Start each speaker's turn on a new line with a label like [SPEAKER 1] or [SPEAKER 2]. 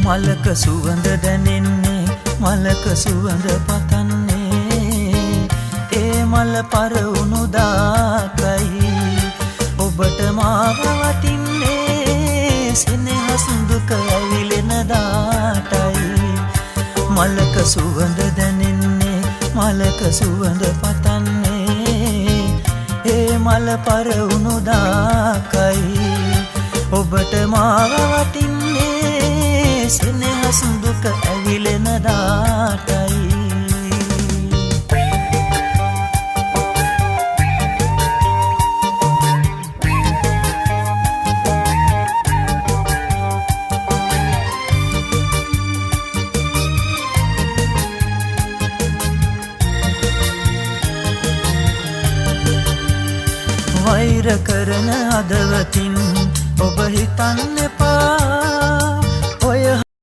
[SPEAKER 1] මලක සුවඳ දැනෙන්නේ මලක සුවඳ පතන්නේ ඒ මල පරවුණු දාකයි ඔබට මාව වටින්නේ සෙනෙහස දුක ඇවිලෙන දාටයි මලක සුවඳ දැනෙන්නේ මලක සුවඳ පතන්නේ ඒ මල පරවුණු දාකයි ඔබට මාව වටින්නේ සෙනෙහස දුක ඇවිලෙන දාටයි වෛර කරන හදවතින් ඔබ හිතන්න එපා